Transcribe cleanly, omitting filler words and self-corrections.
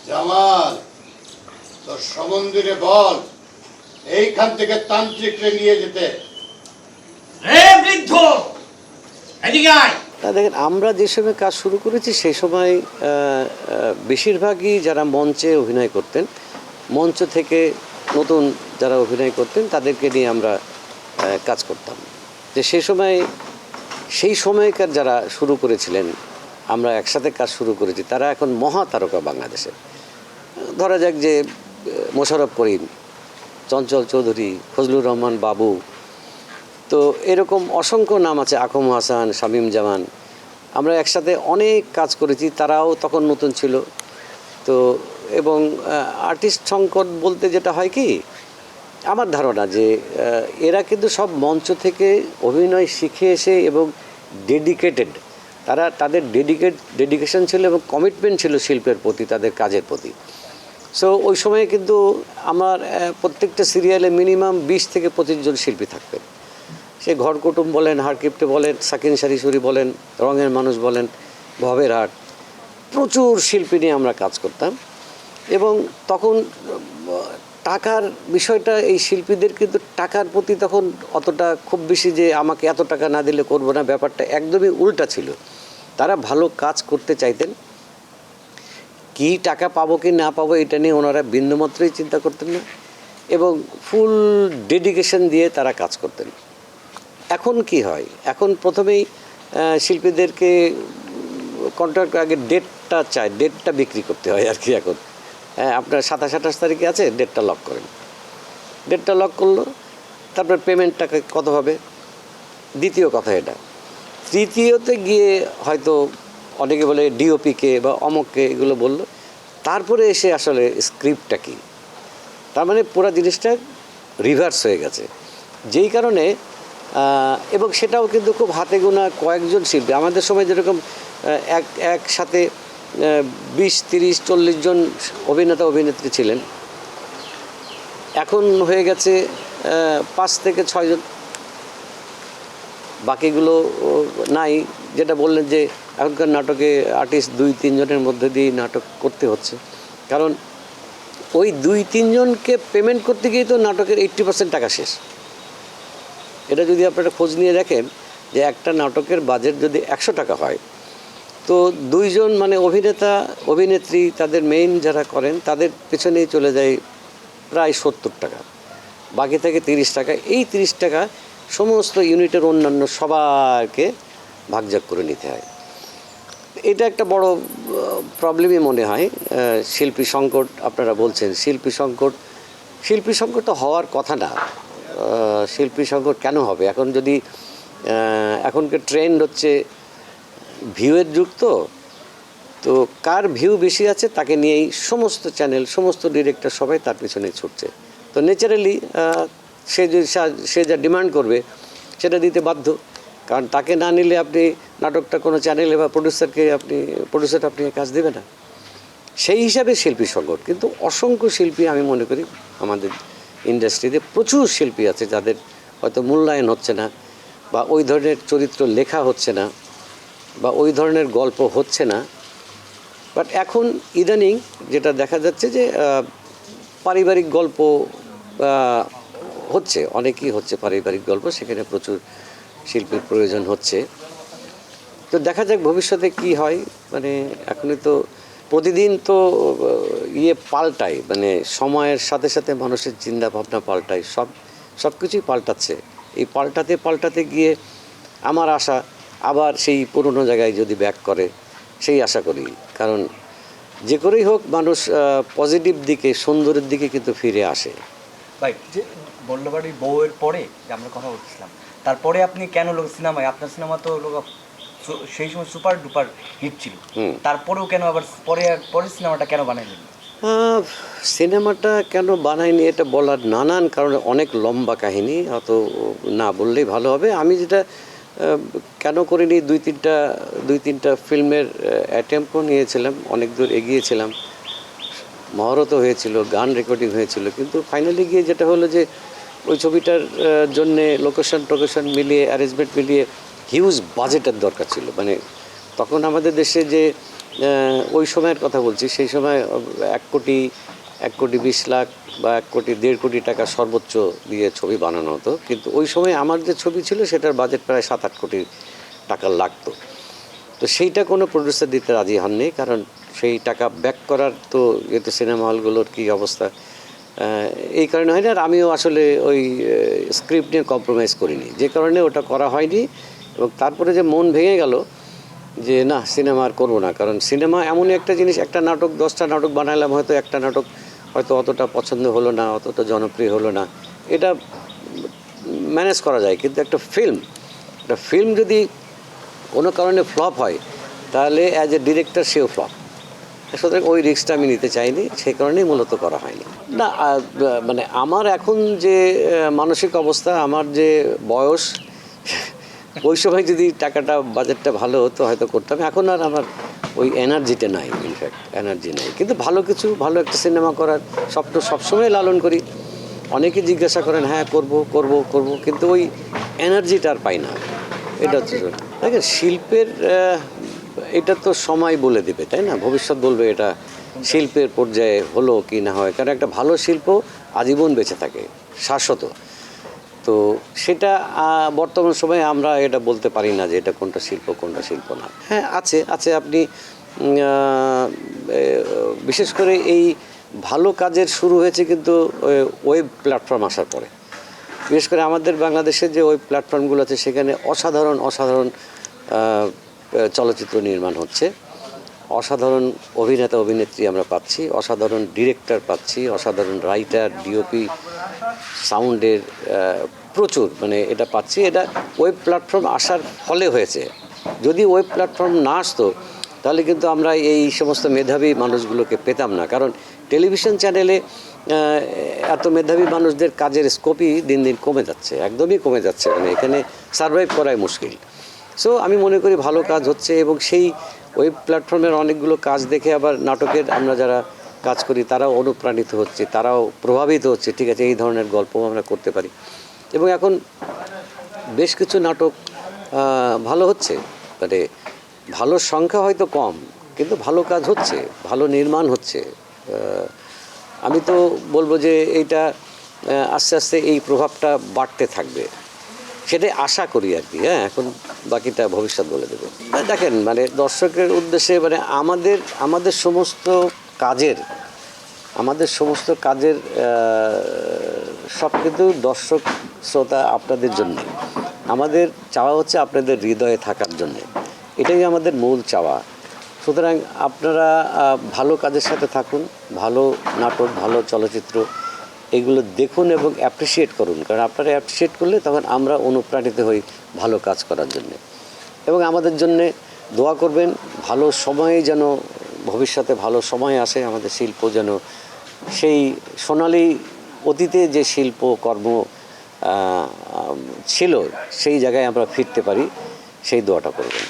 জামাল, তোর সমন্দিরে বল এইখান থেকে তান্ত্রিকরে নিয়ে যেতে। বৃদ্ধ, এদিকে আয়। দেখেন, আমরা যে সময় কাজ শুরু করেছি সেই সময় বেশিরভাগই যারা মঞ্চে অভিনয় করতেন, মঞ্চ থেকে নতুন যারা অভিনয় করতেন তাদেরকে নিয়ে আমরা কাজ করতাম। যে সেই সময়কার যারা শুরু করেছিলেন, আমরা একসাথে কাজ শুরু করেছি, তারা এখন মহাতারকা বাংলাদেশে। ধরা যাক যে মোশাররফ করিম, চঞ্চল চৌধুরী, ফজলুর রহমান বাবু, তো এরকম অসংখ্য নাম আছে, আকম হাসান, শামীম জামান। আমরা একসাথে অনেক কাজ করেছি, তারাও তখন নতুন ছিল। তো এবং আর্টিস্ট সংকট বলতে যেটা হয় কি, আমার ধারণা যে এরা কিন্তু সব মঞ্চ থেকে অভিনয় শিখে এসে এবং ডেডিকেটেড, তাদের ডেডিকেশন ছিল এবং কমিটমেন্ট ছিল শিল্পের প্রতি, তাদের কাজের প্রতি। সো ওই সময়ে কিন্তু আমার প্রত্যেকটা সিরিয়ালে মিনিমাম 20 থেকে 25 জন শিল্পী থাকতেন। সে ঘর কুটুম বলেন, হারকিপ্টে বলেন, সাকিন শারিশুরি বলেন, রঙের মানুষ বলেন, ভবের হাট, প্রচুর শিল্পী নিয়ে আমরা কাজ করতাম। এবং তখন টাকার বিষয়টা, এই শিল্পীদের কিন্তু টাকার প্রতি তখন অতটা খুব বেশি যে আমাকে এত টাকা না দিলে করবো না, ব্যাপারটা একদমই উল্টা ছিল। তারা ভালো কাজ করতে চাইতেন, কি টাকা পাবো কি না পাবো এটা নিয়ে ওনারা বিন্দুমাত্রই চিন্তা করতেন না, এবং ফুল ডেডিকেশন দিয়ে তারা কাজ করতেন। এখন কি হয়, এখন প্রথমেই শিল্পীদেরকে কন্ট্রাক্ট আগে ডেটটা চায়, ডেটটা বিক্রি করতে হয় আর কি। এখন আপনার 27-28 তারিখে আছে, ডেটটা লক করেন। ডেটটা লক করলো, তারপর পেমেন্টটা কত হবে, দ্বিতীয় কথা এটা। তৃতীয়তে গিয়ে হয়তো অনেকে বলে ডিওপিকে বা অমককে এগুলো বলল, তারপরে এসে আসলে স্ক্রিপ্টটা কী, তার মানে পুরো জিনিসটা রিভার্স হয়ে গেছে। যেই কারণে এবং সেটাও কিন্তু খুব হাতে গোনা কয়েকজন শিল্পী। আমাদের সময় যেরকম একসাথে 20, 30, 40 জন অভিনেতা অভিনেত্রী ছিলেন, এখন হয়ে গেছে 5 থেকে 6 জন, বাকিগুলো নাই। যেটা বললেন যে এখনকার নাটকে আর্টিস্ট 2-3 জনের মধ্যে দিয়ে নাটক করতে হচ্ছে, কারণ ওই 2-3 জনকে পেমেন্ট করতে গিয়ে তো নাটকের 80% টাকা শেষ। এটা যদি আপনারা খোঁজ নিয়ে দেখেন যে একটা নাটকের বাজেট যদি 100 টাকা হয়, তো 2 জন মানে অভিনেতা অভিনেত্রী তাদের মেইন যারা করেন তাদের পেছনেই চলে যায় প্রায় 70 টাকা, বাকি থেকে 30 টাকা। এই 30 টাকা সমস্ত ইউনিটের অন্যান্য সবাইকে ভাগযোগ করে নিতে হয়। এটা একটা বড় প্রবলেমই মনে হয়। শিল্পী সংকট আপনারা বলছেন, শিল্পী সংকট তো হওয়ার কথা না। শিল্পী সংকট কেন হবে? এখন যদি এখনকার ট্রেন্ড হচ্ছে ভিউয়ের যুগ, তো কার ভিউ বেশি আছে তাকে নিয়েই সমস্ত চ্যানেল, সমস্ত ডিরেক্টর সবাই তার পিছনে ছুটছে। তো ন্যাচারালি সে যা ডিমান্ড করবে সেটা দিতে বাধ্য, কারণ তাকে না নিলে আপনি নাটকটা কোনো চ্যানেলে বা প্রডিউসার আপনি কাজ দেবে না। সেই হিসাবে শিল্পী সংকট। কিন্তু অসংখ্য শিল্পী, আমি মনে করি আমাদের ইন্ডাস্ট্রিতে প্রচুর শিল্পী আছে যাদের হয়তো মূল্যায়ন হচ্ছে না, বা ওই ধরনের চরিত্র লেখা হচ্ছে না, বা ওই ধরনের গল্প হচ্ছে না। বাট এখন ইদানিং যেটা দেখা যাচ্ছে যে পারিবারিক গল্প হচ্ছে, অনেকই হচ্ছে পারিবারিক গল্প, সেখানে প্রচুর শিল্পীর প্রয়োজন হচ্ছে। তো দেখা যাক ভবিষ্যতে কি হয়। মানে এখনই তো প্রতিদিন তো পাল্টায়, মানে সময়ের সাথে সাথে মানুষের চিন্তা ভাবনা পাল্টায়, সব কিছুই পাল্টাচ্ছে। এই পাল্টাতে গিয়ে আমার আশা আবার সেই পুরনো জায়গায় যদি ব্যাক করে, সেই আশা করি। কারণ যে করেই হোক মানুষ পজিটিভ দিকে, সুন্দরের দিকে কিন্তু ফিরে আসে। ভাই, যে বল্লবাড়ির বউয়ের পরে যে আমরা কথা বলছিলাম, তারপরে আপনি কেন লোক সিনেমায়, আপনার সিনেমা তো লোক সেই সময় সুপার ডুপার হিট ছিল, তারপরেও কেন আবার পরে সিনেমাটা কেন বানাইলেন? সিনেমাটা কেন বানাইনি এটা বলার নানান কারণে, অনেক লম্বা কাহিনী, অত না বললেই ভালো হবে। আমি যেটা কেন করিনি, দুই তিনটা ফিল্মের অ্যাটেম্পও নিয়েছিলাম, অনেক দূর এগিয়েছিলাম, মহরত হয়েছিল, গান রেকর্ডিং হয়েছিল, কিন্তু ফাইনালি গিয়ে যেটা হলো যে ওই ছবিটার জন্যে লোকেশন মিলিয়ে, অ্যারেঞ্জমেন্ট মিলিয়ে হিউজ বাজেটের দরকার ছিল। মানে তখন আমাদের দেশে যে ওই সময়ের কথা বলছি, সেই সময় 1,20,00,000 বা 1,50,00,000 টাকা সর্বোচ্চ দিয়ে ছবি বানানো হতো, কিন্তু ওই সময় আমার যে ছবি ছিল সেটার বাজেট প্রায় 7-8 কোটি টাকা লাগতো। তো সেইটা কোনো প্রডিউসার দিতে রাজি হননি, কারণ সেই টাকা ব্যাক করার তো যেহেতু সিনেমা হলগুলোর কী অবস্থা, এই কারণে হয়নি। আর আমিও আসলে ওই স্ক্রিপ্ট নিয়ে কম্প্রোমাইজ করিনি, যে কারণে ওটা করা হয়নি। এবং তারপরে যে মন ভেঙে গেল যে না, সিনেমা আর করবো না, কারণ সিনেমা এমনই একটা জিনিস, একটা নাটক 10টা নাটক বানালাম, হয়তো একটা নাটক হয়তো অতটা পছন্দ হলো না, অতটা জনপ্রিয় হলো না, এটা ম্যানেজ করা যায়। কিন্তু একটা ফিল্ম যদি কোনো কারণে ফ্লপ হয়, তাহলে অ্যাজ এ ডিরেক্টর সেও ফ্লপ। সুতরাং ওই রিস্কটা আমি নিতে চাইনি, সেই কারণেই মূলত করা হয়নি। না, মানে আমার এখন যে মানসিক অবস্থা, আমার যে বয়স, ওই সময় যদি টাকাটা বাজেটটা ভালো হতো হয়তো করতাম। এখন আর আমার ওই এনার্জিটা নাই, ইনফ্যাক্ট এনার্জি নাই। কিন্তু ভালো একটা সিনেমা করার স্বপ্ন সবসময় লালন করি। অনেকে জিজ্ঞাসা করেন হ্যাঁ করব, কিন্তু ওই এনার্জিটা আর পাই না। এটা হচ্ছে দেখেন, শিল্পের এটা তো সময় বলে দেবে, তাই না? ভবিষ্যৎ বলবে এটা শিল্পের পর্যায়ে হলো কি না হয়, কারণ একটা ভালো শিল্প আজীবন বেঁচে থাকে, শাশ্বত। তো সেটা বর্তমান সময়ে আমরা এটা বলতে পারি না যে এটা কোনটা শিল্প না। হ্যাঁ, আছে আপনি বিশেষ করে এই ভালো কাজের শুরু হয়েছে কিন্তু ওয়েব প্ল্যাটফর্ম আসার পরে। বিশেষ করে আমাদের বাংলাদেশের যে ওয়েব প্ল্যাটফর্মগুলো আছে, সেখানে অসাধারণ চলচ্চিত্র নির্মাণ হচ্ছে, অসাধারণ অভিনেত্রী আমরা পাচ্ছি, অসাধারণ ডিরেক্টর পাচ্ছি, অসাধারণ রাইটার, ডিওপি, সাউন্ডের প্রচুর, মানে এটা পাচ্ছি। এটা ওয়েব প্ল্যাটফর্ম আসার ফলে হয়েছে। যদি ওয়েব প্ল্যাটফর্ম না আসতো, তাহলে কিন্তু আমরা এই সমস্ত মেধাবী মানুষগুলোকে পেতাম না, কারণ টেলিভিশন চ্যানেলে এত মেধাবী মানুষদের কাজের স্কোপই দিন দিন কমে যাচ্ছে, একদমই কমে যাচ্ছে, মানে এখানে সার্ভাইভ করাই মুশকিল। সো আমি মনে করি ভালো কাজ হচ্ছে, এবং সেই ওয়েব প্ল্যাটফর্মের অনেকগুলো কাজ দেখে আবার নাটকের আমরা যারা কাজ করি তারাও অনুপ্রাণিত হচ্ছে, তারাও প্রভাবিত হচ্ছে, ঠিক আছে এই ধরনের গল্প আমরা করতে পারি। এবং এখন বেশ কিছু নাটক ভালো হচ্ছে, মানে ভালো সংখ্যা হয়তো কম, কিন্তু ভালো কাজ হচ্ছে, ভালো নির্মাণ হচ্ছে। আমি তো বলবো যে এইটা আস্তে আস্তে এই প্রভাবটা বাড়তে থাকবে, সেটাই আশা করি আর কি। হ্যাঁ, এখন বাকিটা ভবিষ্যৎ বলে দেবে। দেখেন, মানে দর্শকের উদ্দেশ্যে, মানে আমাদের সমস্ত কাজের সব কিন্তু দর্শক শ্রোতা আপনাদের জন্যে। আমাদের চাওয়া হচ্ছে আপনাদের হৃদয়ে থাকার জন্যে, এটাই আমাদের মূল চাওয়া। সুতরাং আপনারা ভালো কাজের সাথে থাকুন, ভালো নাটক, ভালো চলচ্চিত্র এগুলো দেখুন এবং অ্যাপ্রিসিয়েট করুন, কারণ আপনারা অ্যাপ্রিসিয়েট করলে তখন আমরা অনুপ্রাণিত হই ভালো কাজ করার জন্য। এবং আমাদের জন্যে দোয়া করবেন, ভালো সময়ে যেন ভবিষ্যতে ভালো সময় আসে, আমাদের শিল্প যেন সেই সোনালি অতীতে যে শিল্পকর্ম ছিল সেই জায়গায় আমরা ফিরতে পারি, সেই দোয়াটা করবেন।